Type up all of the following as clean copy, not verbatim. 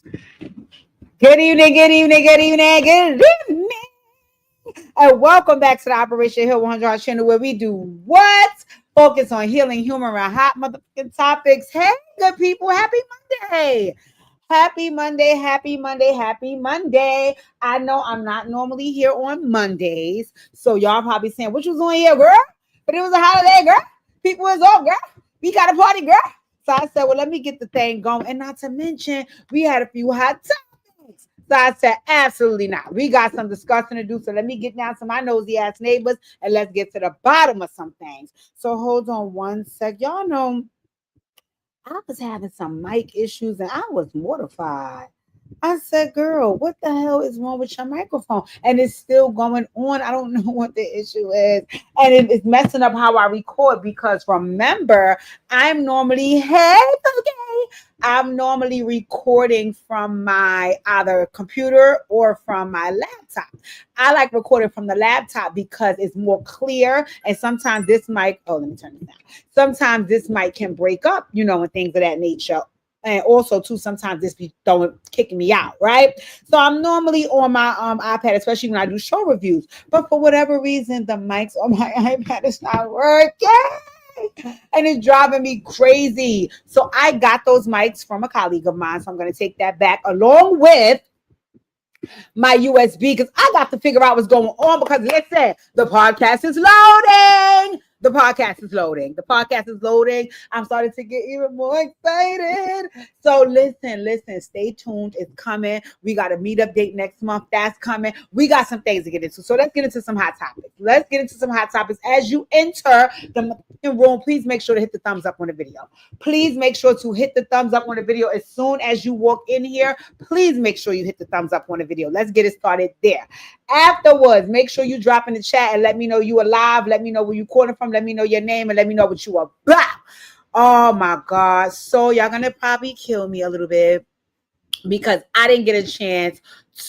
Good evening, good evening, good evening, good evening. And welcome back to the Operation Hill 100 channel where we do what? Focus on healing humor and hot motherfucking topics. Hey, good people, happy Monday. Happy Monday, happy Monday, happy Monday. I know I'm not normally here on Mondays, so y'all probably saying, what you was on here, girl? But it was a holiday, girl. People was off, girl. We got a party, girl. So I said, well, let me get the thing going. And not to mention, we had a few hot topics. So I said, absolutely not. We got some discussing to do. So let me get down to my nosy ass neighbors and let's get to the bottom of some things. So hold on one sec. Y'all know I was having some mic issues and I was mortified. I said, girl, what the hell is wrong with your microphone? And it's still going on. I don't know what the issue is. And it's messing up how I record because remember, I'm normally, hey, okay, I'm normally recording from my either computer or from my laptop. I like recording from the laptop because it's more clear. And sometimes this mic, oh, let me turn this down. Sometimes this mic can break up, and things of that nature. And also too, sometimes this be kicking me out, right? So I'm normally on my iPad, especially when I do show reviews. But for whatever reason, the mics on my iPad is not working. And it's driving me crazy. So I got those mics from a colleague of mine. So I'm going to take that back along with my USB because I got to figure out what's going on because listen, the podcast is loading. The podcast is loading. The podcast is loading. I'm starting to get even more excited. So listen, stay tuned. It's coming. We got a meetup date next month. That's coming. We got some things to get into. So let's get into some hot topics. As you enter the room, please make sure to hit the thumbs up on the video. Please make sure to hit the thumbs up on the video as soon as you walk in here. Please make sure you hit the thumbs up on the video. Let's get it started there. Afterwards, make sure you drop in the chat and let me know you alive. Let me know where you calling from. Let me know your name and let me know what you are about. Oh my God. So y'all gonna probably kill me a little bit because I didn't get a chance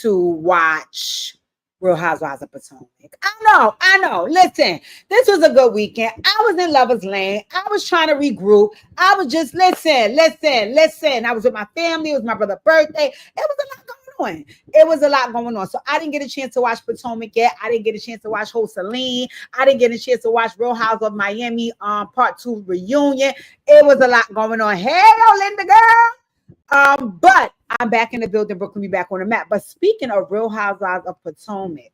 to watch Real Housewives of Potomac. I know. Listen, this was a good weekend. I was in Lover's Lane. I was trying to regroup. I was just listen. I was with my family. It was my brother's birthday. It was a lot going on. So I didn't get a chance to watch Potomac yet. I didn't get a chance to watch Ho Celine. I didn't get a chance to watch Real House of Miami Part 2 reunion. It was a lot going on. Hey, Linda girl. But I'm back in the building. Brooklyn be back on the map. But speaking of Real Housewives of Potomac,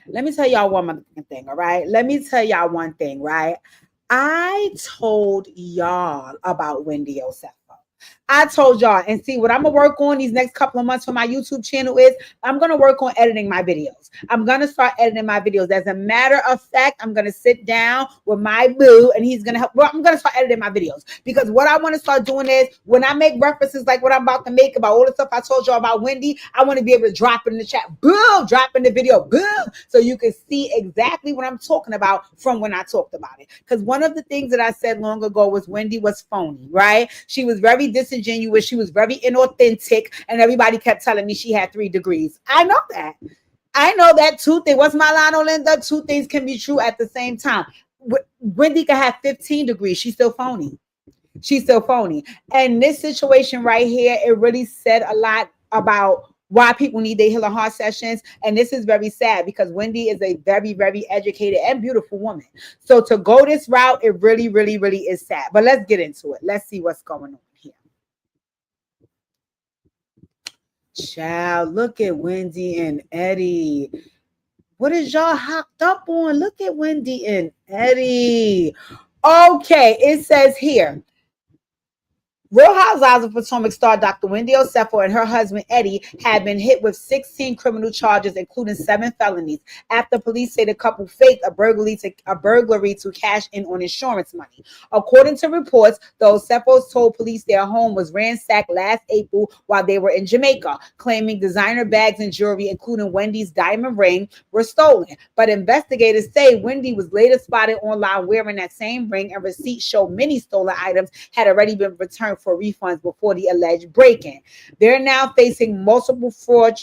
let me tell y'all one thing, all right? Right? I told y'all about Wendy Osefo. I told y'all, and see what I'm gonna work on these next couple of months for my YouTube channel is I'm gonna work on editing my videos. I'm gonna start editing my videos. As a matter of fact, I'm gonna sit down with my boo and he's gonna help. Well, I'm gonna start editing my videos because what I want to start doing is when I make references like what I'm about to make about all the stuff I told y'all about Wendy, I want to be able to drop it in the chat, boom, drop in the video, boom, so you can see exactly what I'm talking about from when I talked about it. Because one of the things that I said long ago was Wendy was phony, right? She was very disingenuous. She was very inauthentic, and everybody kept telling me she had 3 degrees. I know that two things. What's my line on Linda? 2 things can be true at the same time. Wendy could have 15 degrees. She's still phony. And this situation right here, it really said a lot about why people need their healing heart sessions. And this is very sad because Wendy is a very, very educated and beautiful woman. So to go this route, it really, really, really is sad. But let's get into it. Let's see what's going on here. Child, look at Wendy and Eddie. What is y'all hopped up on? Look at Wendy and Eddie. Okay, it says here, Real Housewives of Potomac star Dr. Wendy Osefo and her husband Eddie had been hit with 16 criminal charges, including 7 felonies, after police say the couple faked a burglary to cash in on insurance money. According to reports, the Osefos told police their home was ransacked last April while they were in Jamaica, claiming designer bags and jewelry, including Wendy's diamond ring, were stolen. But investigators say Wendy was later spotted online wearing that same ring, and receipts show many stolen items had already been returned for refunds before the alleged break-in. They're now facing multiple fraud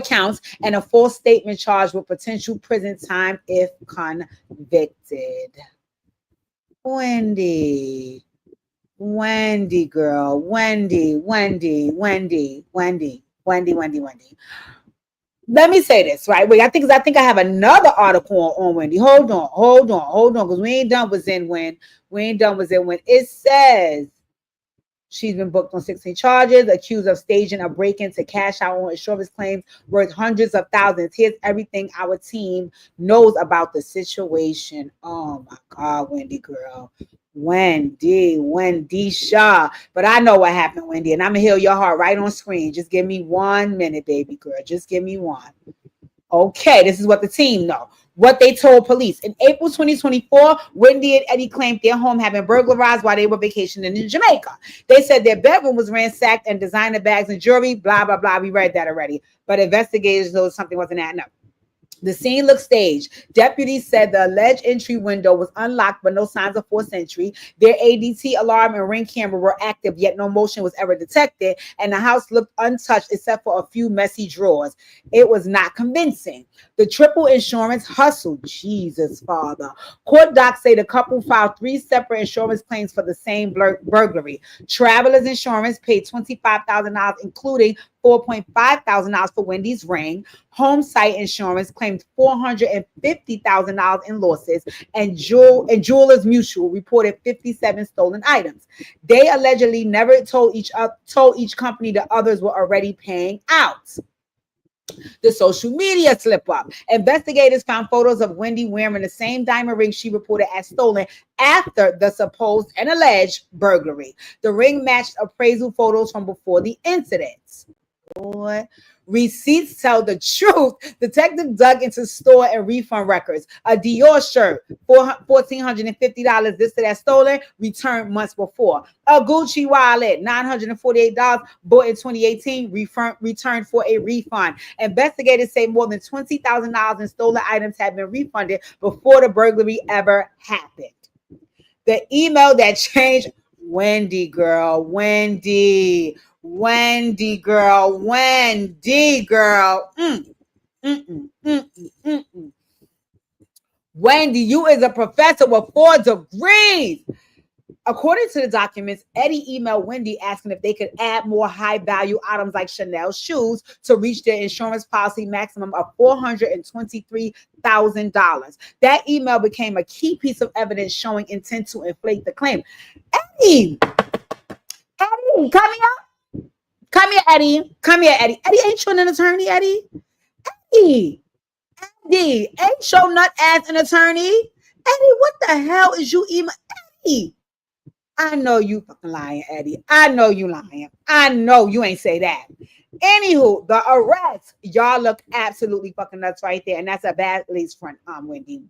counts and a false statement charge with potential prison time if convicted. Wendy, Wendy, girl. Wendy. Let me say this, right? Wait, I think I have another article on Wendy. Hold on, because we ain't done with Zen when. We ain't done with Zen when. It says she's been booked on 16 charges, accused of staging a break-in to cash out on insurance claims worth hundreds of thousands. Here's everything our team knows about the situation. Oh my God, Wendy girl. Wendy Shaw. But I know what happened, Wendy, and I'm gonna heal your heart right on screen. Just give me 1 minute, baby girl. Just give me one. Okay, this is what the team know. What they told police. In April 2024, Wendy and Eddie claimed their home had been burglarized while they were vacationing in Jamaica. They said their bedroom was ransacked and designer bags and jewelry, blah, blah, blah. We read that already. But investigators know something wasn't adding up. The scene looked staged. Deputies said the alleged entry window was unlocked, but no signs of forced entry. Their ADT alarm and ring camera were active, yet no motion was ever detected, and the house looked untouched except for a few messy drawers. It was not convincing. The triple insurance hustle, Jesus, Father. Court docs say the couple filed 3 separate insurance claims for the same burglary. Travelers Insurance paid $25,000, including $4,500 for Wendy's ring. Home Site Insurance claimed $450,000 in losses, and Jewelers Mutual reported 57 stolen items. They allegedly never told each company the others were already paying out. The social media slip up. Investigators found photos of Wendy wearing the same diamond ring she reported as stolen after the supposed and alleged burglary. The ring matched appraisal photos from before the incident. Boy. Receipts tell the truth. Detective dug into store and refund records. A Dior shirt, $1,450 listed as stolen, returned months before. A Gucci wallet, $948, bought in 2018, returned for a refund. Investigators say more than $20,000 in stolen items had been refunded before the burglary ever happened. The email that changed, Wendy girl. Wendy girl. Wendy, you is a professor with 4 degrees. According to the documents, Eddie emailed Wendy asking if they could add more high-value items like Chanel shoes to reach their insurance policy maximum of $423,000. That email became a key piece of evidence showing intent to inflate the claim. Eddie, come here. Come here, Eddie. Eddie ain't showing an attorney, Eddie. Eddie ain't showing not as an attorney. Eddie, what the hell is you email? Eddie, I know you fucking lying, Eddie. I know you lying. I know you ain't say that. Anywho, the arrest. Y'all look absolutely fucking nuts right there. And that's a bad lace front, Wendy.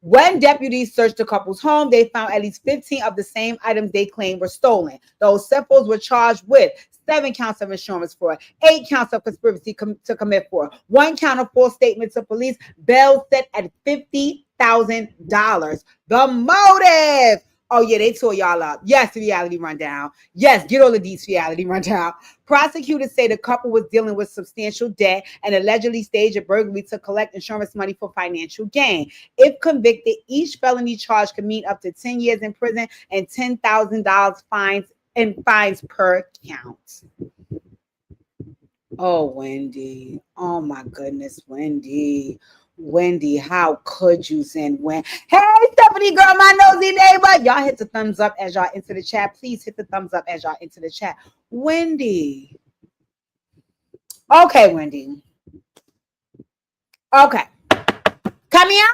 When deputies searched the couple's home, they found at least 15 of the same items they claimed were stolen. Those Osefos were charged with 7 counts of insurance fraud, 8 counts of conspiracy to commit fraud, 1 count of false statement to police, bail set at $50,000. The motive. Oh, yeah, they tore y'all up. Yes, reality rundown. Yes, get all of these reality rundown. Prosecutors say the couple was dealing with substantial debt and allegedly staged a burglary to collect insurance money for financial gain. If convicted, each felony charge could mean up to 10 years in prison and $10,000 fines per count. Oh, Wendy. Oh, my goodness, Wendy. How could you send when? Hey, Stephanie girl, my nosy neighbor. Y'all hit the thumbs up as y'all into the chat. Please hit the thumbs up as y'all into the chat. Wendy. Okay, Wendy. Okay. Come here,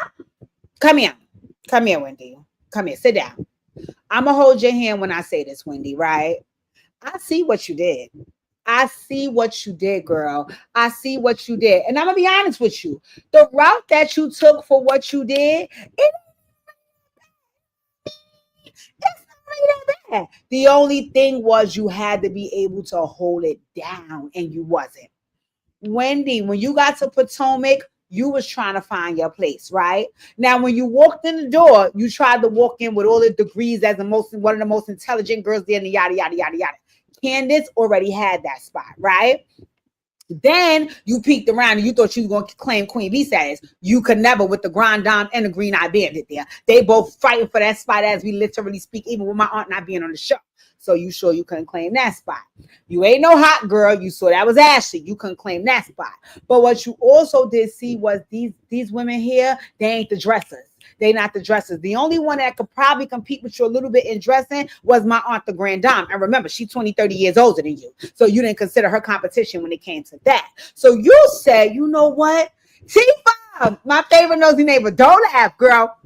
Wendy. Come here. Sit down. I'm going to hold your hand when I say this, Wendy, right? I see what you did. I see what you did, girl. I see what you did. And I'm going to be honest with you. The route that you took for what you did, it's not really that bad. The only thing was you had to be able to hold it down, and you wasn't. Wendy, when you got to Potomac, you was trying to find your place, right? Now, when you walked in the door, you tried to walk in with all the degrees as one of the most intelligent girls there, and yada, yada, yada, yada. Candace already had that spot, right? Then you peeked around and you thought you were going to claim Queen B status. You could never with the Grand Dame and the Green Eye Bandit there. They both fighting for that spot as we literally speak, even with my aunt not being on the show. So you sure you couldn't claim that spot. You ain't no hot girl. You saw that was Ashley. You couldn't claim that spot. But what you also did see was these women here, they ain't the dressers. They not the dressers. The only one that could probably compete with you a little bit in dressing was my aunt, the Grand Dame. And remember, she's 20, 30 years older than you. So you didn't consider her competition when it came to that. So you said, you know what? T5, my favorite nosy neighbor. Don't laugh, girl.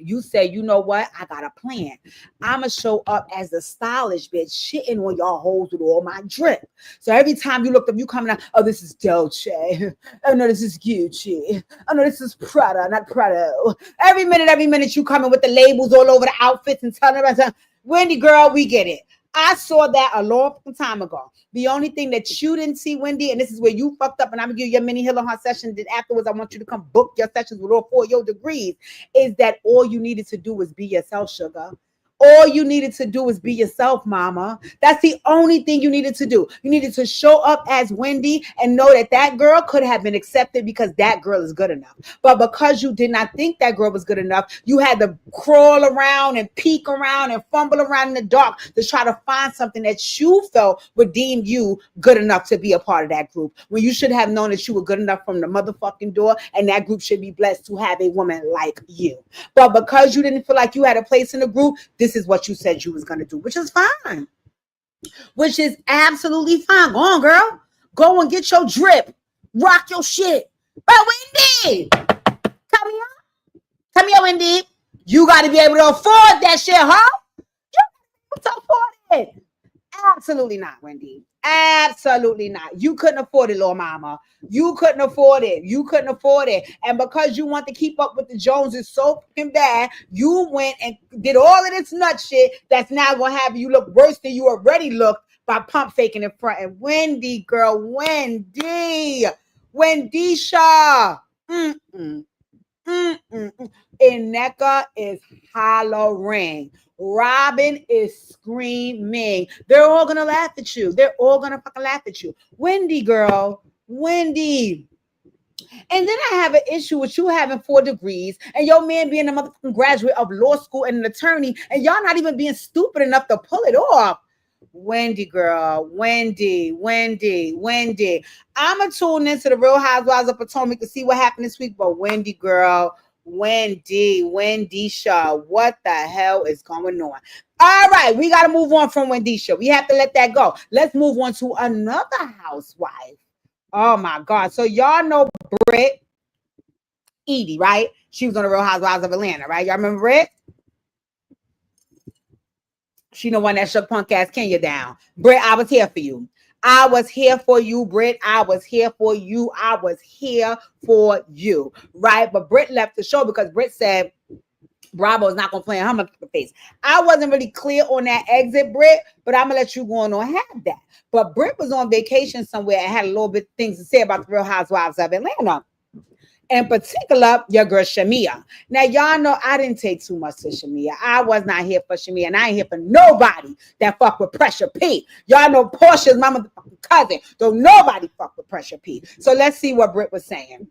You say, you know what? I got a plan. I'ma show up as the stylish bitch, shitting on y'all hoes with all my drip. So every time you look up, you coming out, oh, this is Dolce. Oh no, this is Gucci. Oh no, this is Prada, not Prado. Every minute you coming with the labels all over the outfits and telling everybody, Wendy, girl, we get it. I saw that a long time ago. The only thing that you didn't see, Wendy, and this is where you fucked up, and I'm gonna give you your mini Hill on Heart session. Then afterwards, I want you to come book your sessions with all 4 of your degrees. Is that all you needed to do was be yourself, sugar? All you needed to do was be yourself, mama. That's the only thing you needed to do. You needed to show up as Wendy and know that that girl could have been accepted because that girl is good enough. But because you did not think that girl was good enough, you had to crawl around and peek around and fumble around in the dark to try to find something that you felt would deem you good enough to be a part of that group. When you should have known that you were good enough from the motherfucking door, and that group should be blessed to have a woman like you. But because you didn't feel like you had a place in the group, this is what you said you was going to do, which is fine. Which is absolutely fine. Go on, girl. Go and get your drip. Rock your shit. But Wendy, come here. Come here, Wendy. You got to be able to afford that shit, huh? You got to afford it. Absolutely not, Wendy. Absolutely not. You couldn't afford it, little mama. You couldn't afford it. You couldn't afford it. And because you want to keep up with the Joneses so fucking bad, you went and did all of this nut shit that's now going to have you look worse than you already looked by pump faking in front. And Wendy, girl, Wendy. Wendisha. Ineka is hollering. Robin is screaming. They're all gonna laugh at you. They're all gonna fucking laugh at you. Wendy, girl, Wendy. And then I have an issue with you having 4 degrees and your man being a motherfucking graduate of law school and an attorney, and y'all not even being stupid enough to pull it off. Wendy, girl, Wendy. I'ma tune into the Real Housewives of Potomac to see what happened this week. But Wendy, girl, Wendy Shaw, what the hell is going on? All right, we got to move on from Wendy Shaw. We have to let that go. Let's move on to another housewife. Oh my God. So y'all know Brit Edie, right? She was on the Real Housewives of Atlanta, right? Y'all remember Brit? She the one that shook punk ass Kenya down. Brit, I was here for you. I was here for you, Brit. I was here for you. I was here for you. Right? But Brit left the show because Brit said Bravo is not going to play in her face. I wasn't really clear on that exit, Brit, but I'm going to let you go on and have that. But Brit was on vacation somewhere and had a little bit of things to say about the Real Housewives of Atlanta. In particular, your girl Shamia. Now, y'all know I didn't take too much to Shamia. I was not here for Shamia, and I ain't here for nobody that fuck with Pressure P. Y'all know Portia's my motherfucking cousin. Don't nobody fuck with Pressure P. So let's see what Brit was saying.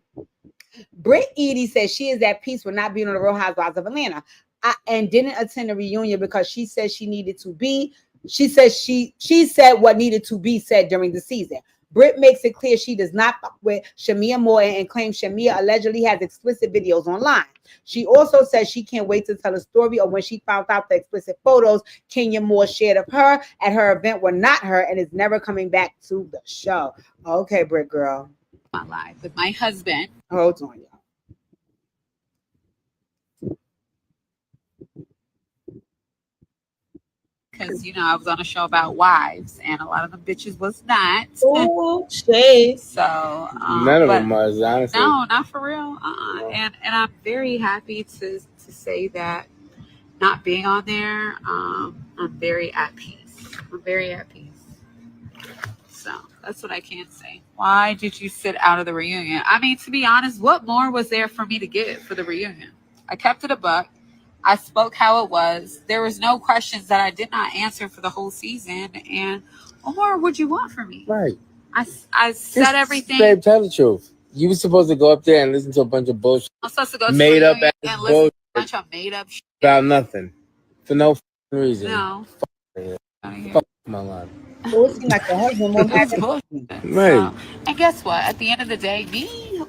Brit Edie said she is at peace with not being on the Real Housewives of Atlanta and didn't attend the reunion because she said she needed to be. She said what needed to be said during the season. Brit makes it clear she does not fuck with Shamia Moore and claims Shamia allegedly has explicit videos online. She also says she can't wait to tell a story of when she found out the explicit photos Kenya Moore shared of her at her event were not her and is never coming back to the show. Okay, Brit girl. My life with my husband. Hold on, y'all. Because, you know, I was on a show about wives, and a lot of them bitches was not. Oh, shit. So, none of them was, honestly. No, not for real. And I'm very happy to say that not being on there, I'm very at peace. I'm very at peace. So that's what I can say. Why did you sit out of the reunion? I mean, to be honest, what more was there for me to get for the reunion? I kept it a buck. I spoke how it was. There was no questions that I did not answer for the whole season. And what more would you want from me? Right. I said everything. Babe, tell the truth. You were supposed to go up there and listen to a bunch of bullshit. I'm supposed to go to made up reunion ass and listen bullshit to a bunch of made up shit. about nothing. For no reason. No. Fuck my life. It would seem like your husband more mad than Bullshit. Right. So, and guess what? At the end of the day, me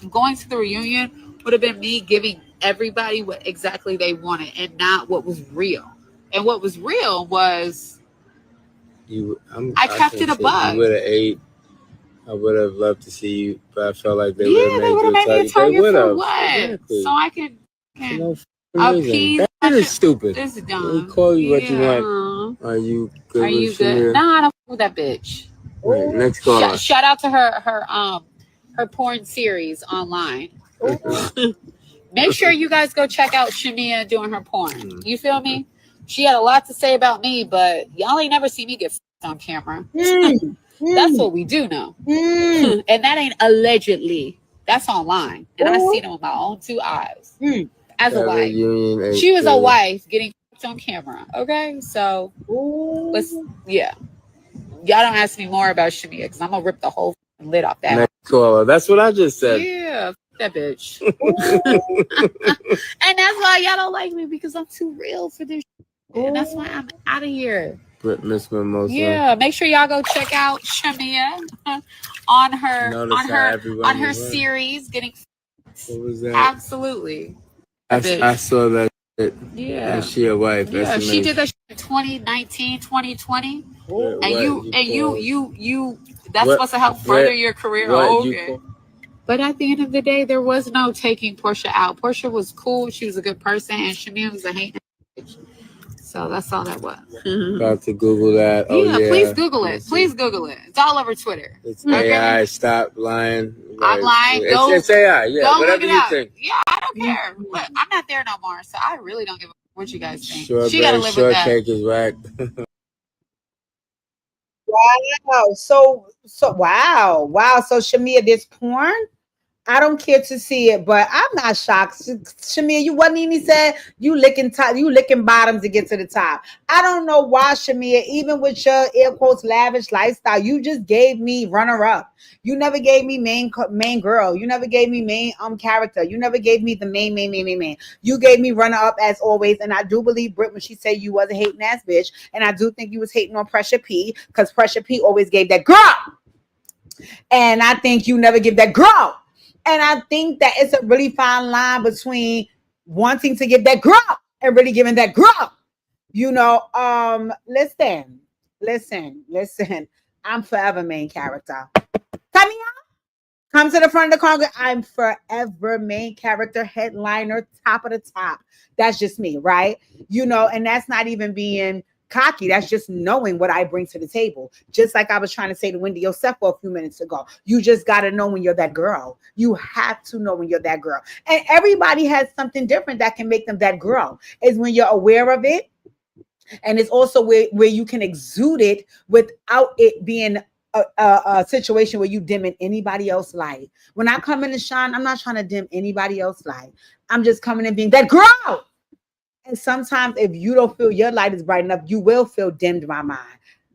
going to the reunion would have been me giving everybody what exactly they wanted and not what was real. And what was real was I kept it a bug. You would have ate. I would have loved to see you, but I felt like they Yeah, would they have would have made made me you a a target. target. They would For have. what? Exactly. So I can No appease. reason. That is stupid. It's They dumb. call you what you want. Are you good Are with you good? Shamir? Nah, I don't with that bitch. Right, next caller. Shout out to her porn series online. Make sure you guys go check out Shamia doing her porn. You feel me? She had a lot to say about me, but y'all ain't never see me get on camera. That's what we do know. And that ain't allegedly. That's online. And I seen it with my own two eyes. As a wife. She was a wife getting on camera. Okay? So yeah. Y'all don't ask me more about Shamia because I'm gonna rip the whole lid off that. Next caller. That's what I just said. Yeah, that bitch. And that's why y'all don't like me because I'm too real for this. And that's why I'm out of here. Brit, Miss Mimosa. Yeah, make sure y'all go check out Shamia on her series. Getting. What was that? Absolutely. I saw that. Yeah. And she a wife. Yeah, she did that shit in 2019, 2020. And you that's supposed to help further your career. Okay. But at the end of the day, there was no taking Portia out. Portia was cool. She was a good person. And Shamia was a hating bitch. So that's all that was. About to Google that. Yeah, please Google it. Please Google it. It's all over Twitter. It's AI. Stop lying. I'm lying. It's AI. Yeah, whatever you think. Yeah, I don't care. Look, I'm not there no more, so I really don't give a what you guys think. Sure, she got to live with that. Short cake is whack. Wow. So wow. So Shamia, this porn? I don't care to see it, but I'm not shocked. Shamia, you wasn't even said you licking bottoms to get to the top. I don't know why, Shamia, even with your air quotes lavish lifestyle, you just gave me runner up. You never gave me main girl. You never gave me main character. You never gave me the main. You gave me runner up as always. And I do believe Brit when she said you was a hating ass bitch. And I do think you was hating on Pressure P because Pressure P always gave that girl. And I think you never give that girl. And I think that it's a really fine line between wanting to give that girl and really giving that girl. You know, listen. I'm forever main character. Come to the front of the Congress. I'm forever main character, headliner, top of the top. That's just me, right? You know, and that's not even being cocky. That's just knowing what I bring to the table. Just like I was trying to say to Wendy Osefo a few minutes ago. You just got to know when you're that girl. You have to know when you're that girl. And everybody has something different that can make them that girl. Is when you're aware of it. And it's also where you can exude it without it being a situation where you dimming anybody else's light. When I come in and shine, I'm not trying to dim anybody else's light. I'm just coming and being that girl. And sometimes if you don't feel your light is bright enough, you will feel dimmed by mine.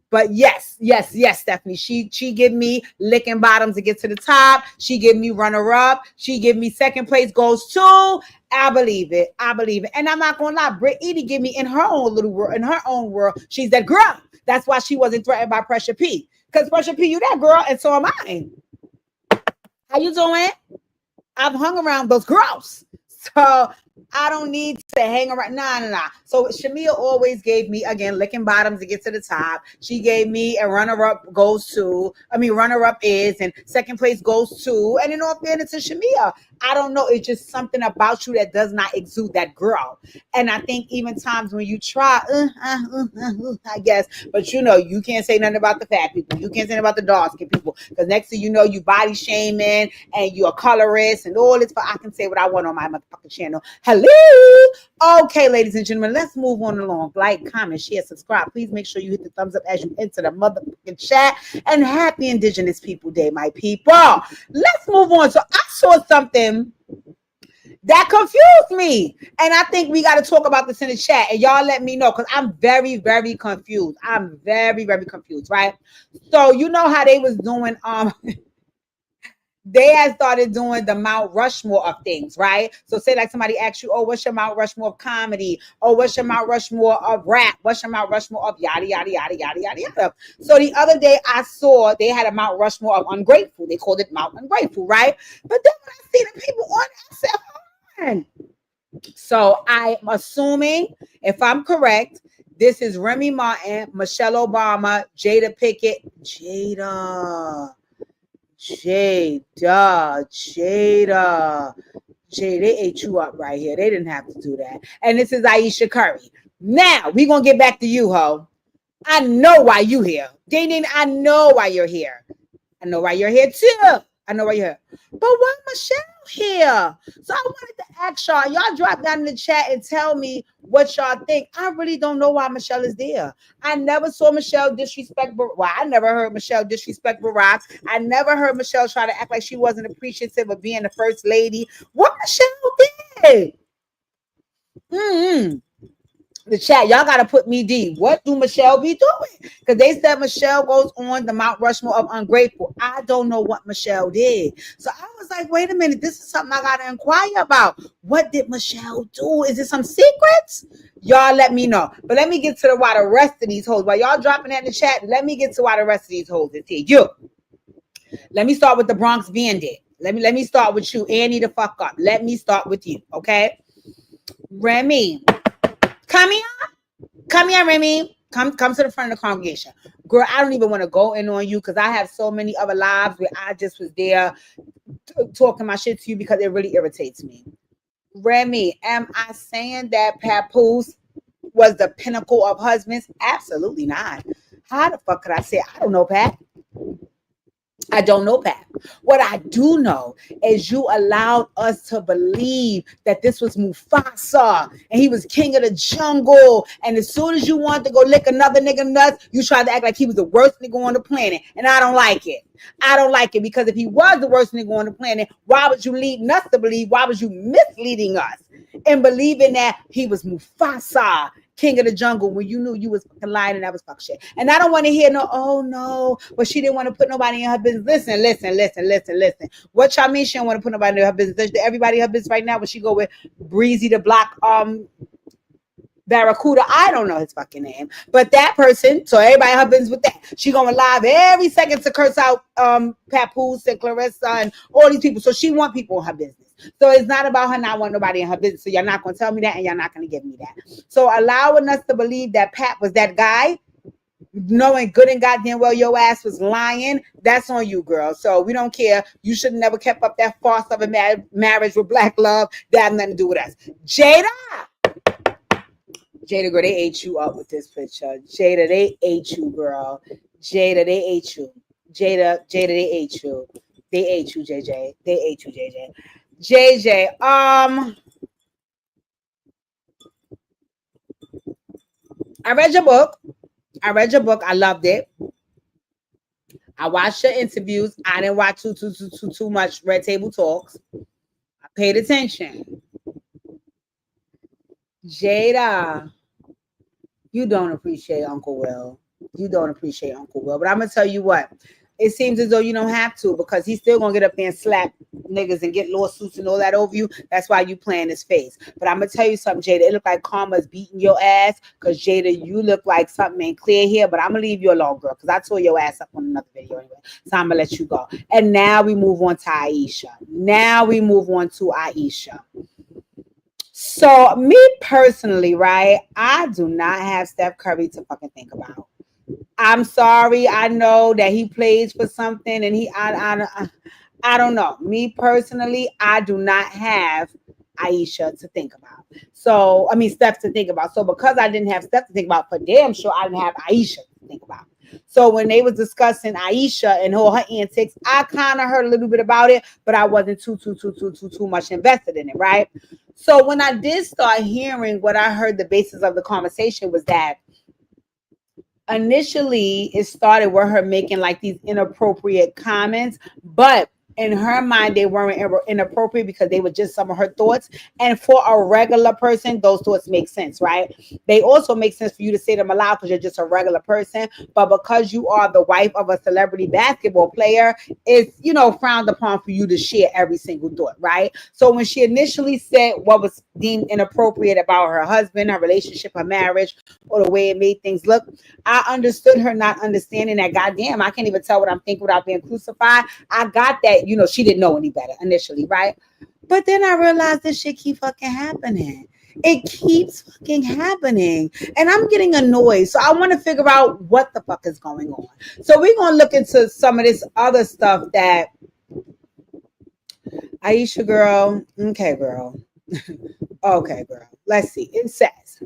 But yes, Stephanie. She give me licking bottoms to get to the top. She give me runner up. She give me second place goes to. I believe it. And I'm not gonna lie, Brit Edie give me in her own little world, in her own world, she's that girl. That's why she wasn't threatened by Pressure P. Because Pressure P, you that girl, and so am I. How you doing? I've hung around those girls. So I don't need to hang around. Nah. So Shamia always gave me, again, licking bottoms to get to the top. She gave me a runner-up is, and second place goes to. And in all fairness to Shamia, I don't know. It's just something about you that does not exude that girl. And I think even times when you try, I guess, but you know, you can't say nothing about the fat people. You can't say nothing about the dark skin people. Because next thing you know, you body shaming and you're a colorist and all this. But I can say what I want on my motherfucking channel. Hello. Okay, ladies and gentlemen, let's move on along. Like, comment, share, subscribe. Please make sure you hit the thumbs up as you enter the motherfucking chat. And happy Indigenous People Day, my people. Let's move on. So I saw something That confused me. And I think we got to talk about this in the chat. And y'all let me know because I'm very, very confused. I'm very, very confused, right? So you know how they was doing they had started doing the Mount Rushmore of things, right? So say like somebody asks you, oh, what's your Mount Rushmore of comedy? Oh, what's your Mount Rushmore of rap? What's your Mount Rushmore of yada, yada, yada, yada, yada, yada. So the other day I saw they had a Mount Rushmore of ungrateful. They called it Mount Ungrateful, right? But then when I see the people on it, I said, hold on. So I'm assuming, if I'm correct, this is Remy Martin, Mihchelle Obama, Jada Pinkett, Jada. They ate you up right here. They didn't have to do that. And this is Ayesha Curry. Now, we going to get back to you, ho. I know why you here. Ding, I know why you're here. I know why you're here, too. I know why you're here. But why Mihchelle here? So I wanted to ask y'all. Y'all drop down in the chat and tell me what y'all think. I really don't know why Mihchelle is there. I never saw Mihchelle disrespect. Well, I never heard Mihchelle disrespect Barack. I never heard Mihchelle try to act like she wasn't appreciative of being the first lady. What Mihchelle did? The chat, y'all gotta put me D. What do Mihchelle be doing? Because they said Mihchelle goes on the Mount Rushmore of ungrateful. I don't know what Mihchelle did. So I was like, wait a minute, this is something I gotta inquire about. What did Mihchelle do? Is it some secrets? Y'all let me know. But let me get to why the rest of these hoes. While y'all dropping that in the chat, let me get to why the rest of these hoes is here. You. Let me start with the Bronx Bandit. Let me start with you, Annie the fuck up. Let me start with you, okay? Remy. Come here, Remy. Come to the front of the congregation. Girl, I don't even want to go in on you because I have so many other lives where I just was there talking my shit to you because it really irritates me. Remy, am I saying that Papoose was the pinnacle of husbands? Absolutely not. How the fuck could I say? I don't know, Pat. I don't know, Pat. What I do know is you allowed us to believe that this was Mufasa and he was king of the jungle. And as soon as you wanted to go lick another nigga nuts, you tried to act like he was the worst nigga on the planet. And I don't like it. I don't like it because if he was the worst nigga on the planet, why would you lead us to believe? Why was you misleading us in believing that he was Mufasa, king of the jungle, when you knew you was fucking lying and that was fuck shit? And I don't want to hear no, oh no, but she didn't want to put nobody in her business. Listen. What y'all mean she don't want to put nobody in her business? Everybody in her business right now, when she go with Breezy the Block, Barracuda, I don't know his fucking name, but that person, so everybody in her business with that. She going live every second to curse out Papoose and Clarissa and all these people. So she want people in her business. So it's not about her not wanting nobody in her business. So you're not going to tell me that and you're not going to give me that. So allowing us to believe that Pat was that guy, knowing good and goddamn well your ass was lying, that's on you, girl. So we don't care. You should have never kept up that farce of a marriage with Black love. That has nothing to do with us. Jada, girl, they ate you up with this picture. Jada, they ate you, girl. Jada, they ate you. Jada, they ate you. They ate you, JJ. They ate you, JJ. JJ, I read your book. I loved it. I watched your interviews. I didn't watch too much Red Table Talks. I paid attention. Jada, you don't appreciate Uncle Will. But I'm going to tell you what. It seems as though you don't have to because he's still going to get up there and slap niggas and get lawsuits and all that over you. That's why you playing his face. But I'm going to tell you something, Jada. It look like karma's beating your ass because, Jada, you look like something ain't clear here. But I'm going to leave you alone, girl, because I tore your ass up on another video anyway. So I'm going to let you go. And now we move on to Ayesha. So me personally, right, I do not have Steph Curry to fucking think about. I'm sorry. I know that he plays for something and I don't know. Me personally, I do not have Ayesha to think about. So, Steph to think about. So because I didn't have Steph to think about, for damn sure I didn't have Ayesha to think about. So when they was discussing Ayesha and all her antics, I kind of heard a little bit about it, but I wasn't too much invested in it, right? So when I did start hearing what I heard, the basis of the conversation was that initially it started with her making like these inappropriate comments, but in her mind they weren't inappropriate because they were just some of her thoughts. And for a regular person, those thoughts make sense, right? They also make sense for you to say them aloud because you're just a regular person. But because you are the wife of a celebrity basketball player, it's, frowned upon for you to share every single thought, right? So when she initially said what was deemed inappropriate about her husband, her relationship, her marriage, or the way it made things look, I understood her not understanding that. Goddamn, I can't even tell what I'm thinking without being crucified. I got that, she didn't know any better initially, right? But then I realized this shit keep fucking happening. It keeps fucking happening. And I'm getting annoyed. So I want to figure out what the fuck is going on. So we're going to look into some of this other stuff that Ayesha girl. Okay, girl. Okay, girl. Let's see. It says,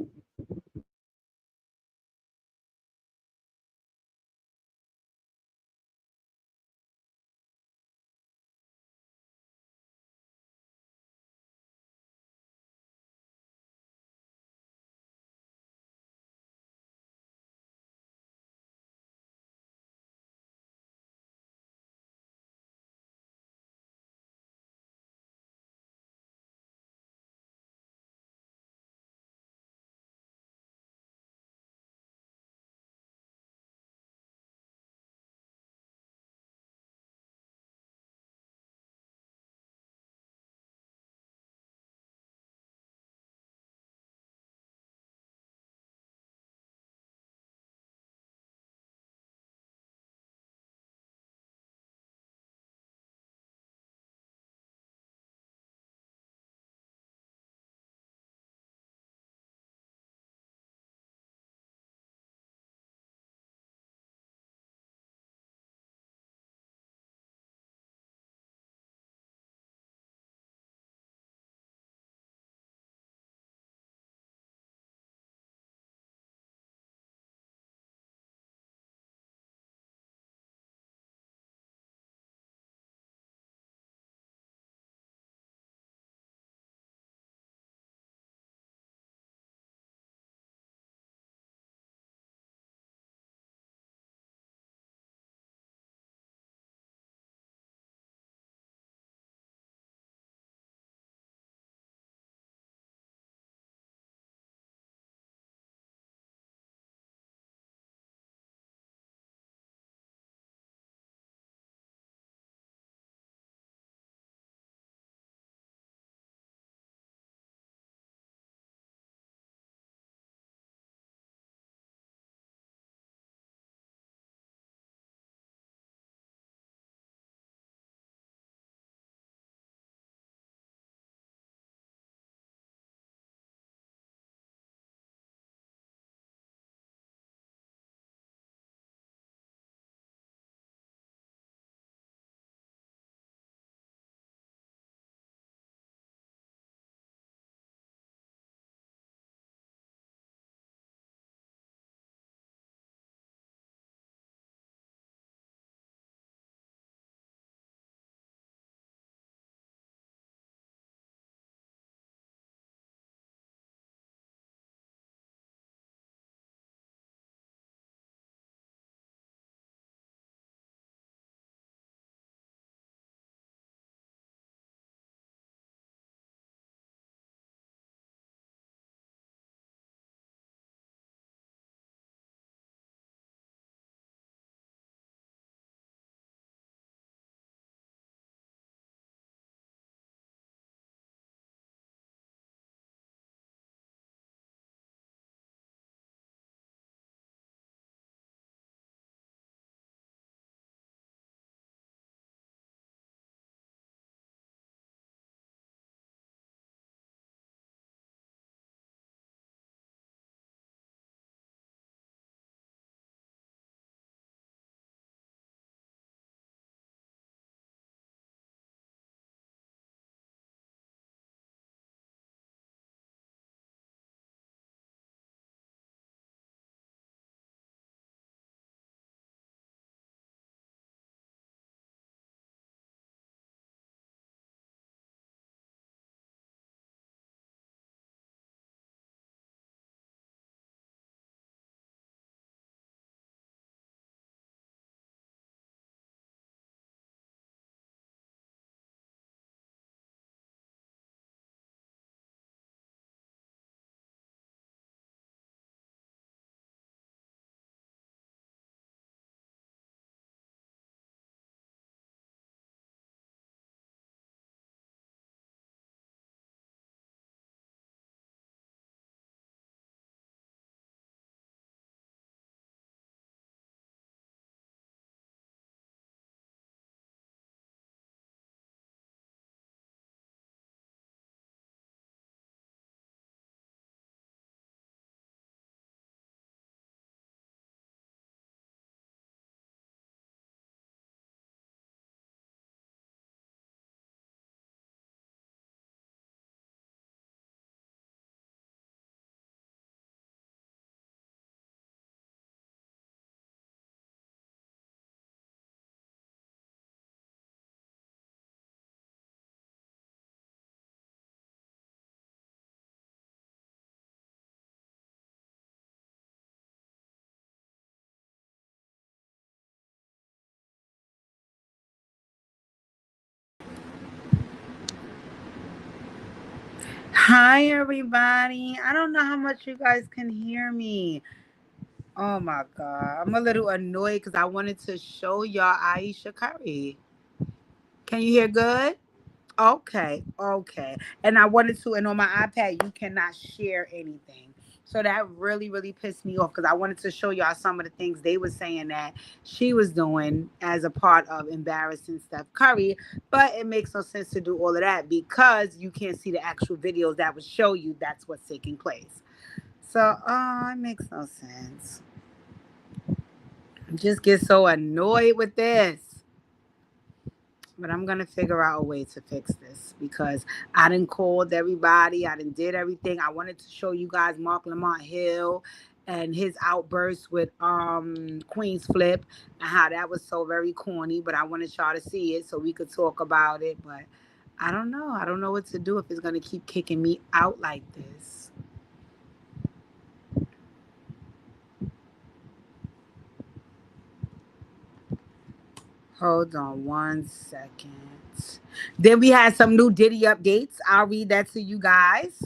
Hi, everybody. I don't know how much you guys can hear me. Oh my God. I'm a little annoyed because I wanted to show y'all Ayesha Curry. Can you hear good? Okay, okay. And I wanted to, and on my iPad, you cannot share anything. So that really, really pissed me off because I wanted to show y'all some of the things they were saying that she was doing as a part of embarrassing Steph Curry. But it makes no sense to do all of that because you can't see the actual videos that would show you that's what's taking place. So, it makes no sense. I just get so annoyed with this. But I'm gonna figure out a way to fix this because I done called everybody, I done did everything. I wanted to show you guys Mark Lamont Hill and his outburst with Queen's Flip and how that was so very corny, but I wanted y'all to see it so we could talk about it. But I don't know. I don't know what to do if it's gonna keep kicking me out like this. Hold on one second. Then we had some new Diddy updates. I'll read that to you guys.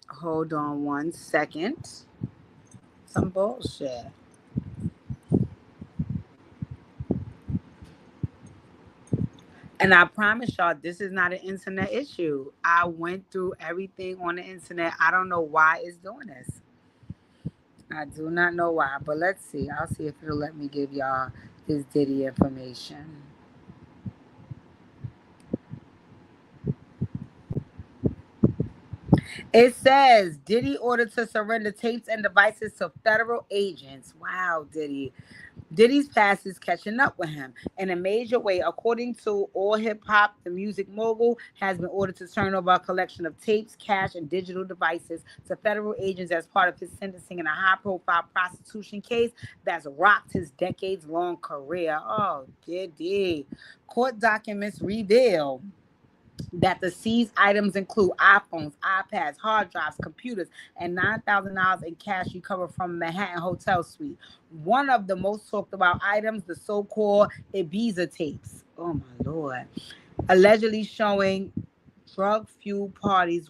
Hold on one second. Some bullshit. And I promise y'all, this is not an internet issue. I went through everything on the internet. I don't know why it's doing this. I do not know why, but let's see. I'll see if it'll let me give y'all this Diddy information. It says Diddy ordered to surrender tapes and devices to federal agents. Wow, Diddy. Diddy's past is catching up with him in a major way. According to All Hip Hop, the music mogul has been ordered to turn over a collection of tapes, cash, and digital devices to federal agents as part of his sentencing in a high-profile prostitution case that's rocked his decades-long career. Oh, Diddy. Court documents reveal that the seized items include iPhones, iPads, hard drives, computers, and $9,000 in cash recovered from a Manhattan hotel suite. One of the most talked about items, the so-called Ibiza tapes. Oh my Lord. Allegedly showing drug-fueled parties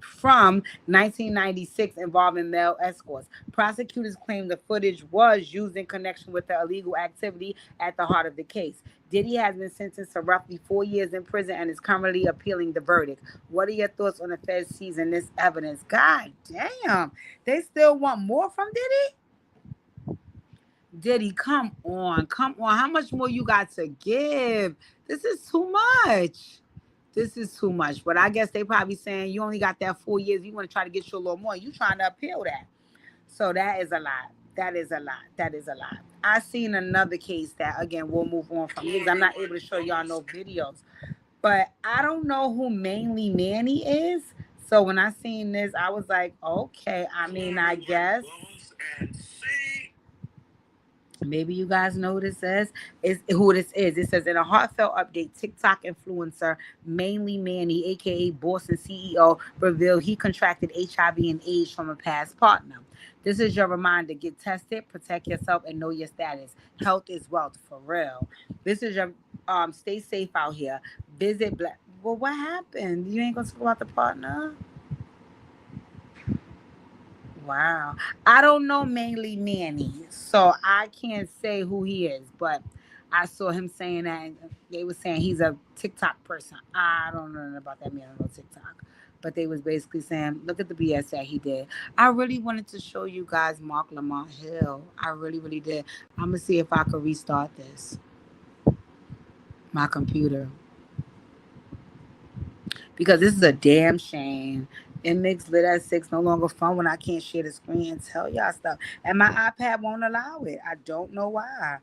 from 1996 involving male escorts. Prosecutors claim the footage was used in connection with the illegal activity at the heart of the case. Diddy has been sentenced to roughly 4 years in prison and is currently appealing the verdict. What are your thoughts on the Fed seizing this evidence? God damn, they still want more from Diddy? Diddy, come on, come on. How much more you got to give? This is too much. This is too much. But I guess they probably saying you only got that 4 years. You want to try to get you a little more. You trying to appeal that. So that is a lot. That is a lot. That is a lot. I seen another case that again we'll move on from because I'm not able to show y'all no videos. But I don't know who mainly Manny is. So when I seen this, I was like, okay. I mean, I guess. Maybe you guys know who this is. Is who this is. It says in a heartfelt update, TikTok influencer mainly Manny, aka Boss and CEO, revealed he contracted HIV and AIDS from a past partner. This is your reminder: get tested, protect yourself, and know your status. Health is wealth, for real. This is your stay safe out here. Visit Black. Well, what happened? You ain't gonna talk about the partner? Wow. I don't know mainly Manny, so I can't say who he is, but I saw him saying that and they were saying he's a TikTok person. I don't know nothing about that man. I don't know TikTok. But they was basically saying, look at the BS that he did. I really wanted to show you guys Mark Lamont Hill. I really, really did. I'm gonna see if I could restart this. My computer. Because this is a damn shame. It makes Lit at 6 no longer fun when I can't share the screen and tell y'all stuff. And my iPad won't allow it. I don't know why.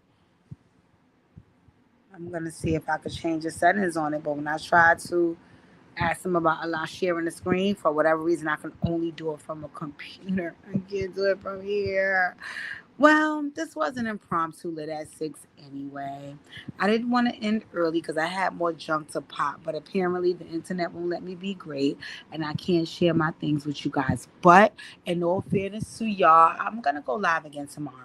I'm going to see if I could change the settings on it. But when I try to ask them about allow sharing the screen, for whatever reason, I can only do it from a computer. I can't do it from here. Well, this was an impromptu Lit at 6 anyway. I didn't want to end early because I had more junk to pop, but apparently the internet won't let me be great and I can't share my things with you guys. But in all fairness to y'all, I'm going to go live again tomorrow.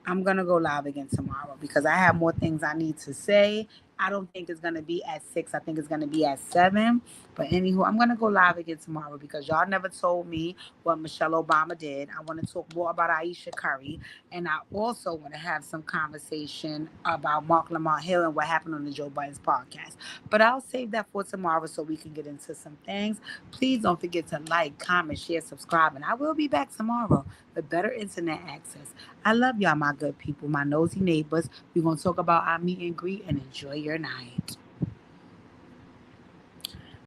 I'm going to go live again tomorrow because I have more things I need to say I don't think it's gonna be at 6. I think it's gonna be at 7. But anywho, I'm gonna go live again tomorrow because y'all never told me what Michelle Obama did. I want to talk more about Ayesha Curry, and I also want to have some conversation about Mark Lamont Hill and what happened on the Joe Biden's podcast. But I'll save that for tomorrow so we can get into some things. Please don't forget to like, comment, share, subscribe, and I will be back tomorrow with better internet access. I love y'all, my good people, my nosy neighbors. We're gonna talk about our meet and greet and enjoy your night.